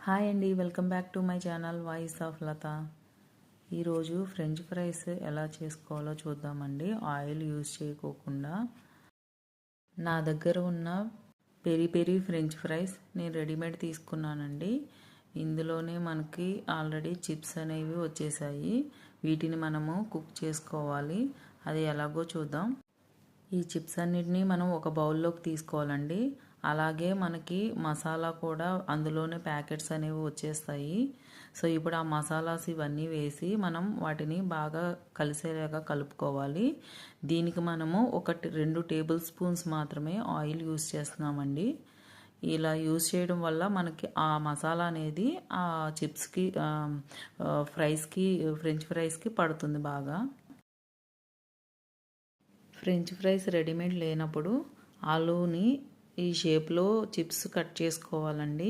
Hi అండి, welcome back to my channel voice of Latha. ఈరోజు french fries ఎలా చేసుకోవాలో చూద్దామండి. ఆయిల్ యూజ్ చేయకోకుండా నా దగ్గర ఉన్న పెరి పెరి ఫ్రెంచ్ ఫ్రైస్ నేను రెడీమేడ్ తీసుకున్నానండి. ఇందులోనే మనకి ఆల్రెడీ చిప్స్ అనేవి వచ్చేసాయి. వీటిని మనము కుక్ చేసుకోవాలి. అది ఎలాగో చూద్దాం. ఈ చిప్స్ అన్నిటినీ మనం ఒక బౌల్లోకి తీసుకోవాలండి. అలాగే మనకి మసాలా కూడా అందులోనే ప్యాకెట్స్ అనేవి వచ్చేస్తాయి. సో ఇప్పుడు ఆ మసాలాస్ ఇవన్నీ వేసి మనం వాటిని బాగా కలిసేలాగా కలుపుకోవాలి. దీనికి మనము 2 టేబుల్ స్పూన్స్ మాత్రమే ఆయిల్ యూజ్ చేస్తున్నామండి. ఇలా యూజ్ చేయడం వల్ల మనకి ఆ మసాలా అనేది ఆ చిప్స్కి ఫ్రెంచ్ ఫ్రైస్కి పడుతుంది బాగా. ఫ్రెంచ్ ఫ్రైస్ రెడీమేడ్ లేనప్పుడు ఆలూని ఈ షేప్లో చిప్స్ కట్ చేసుకోవాలండి.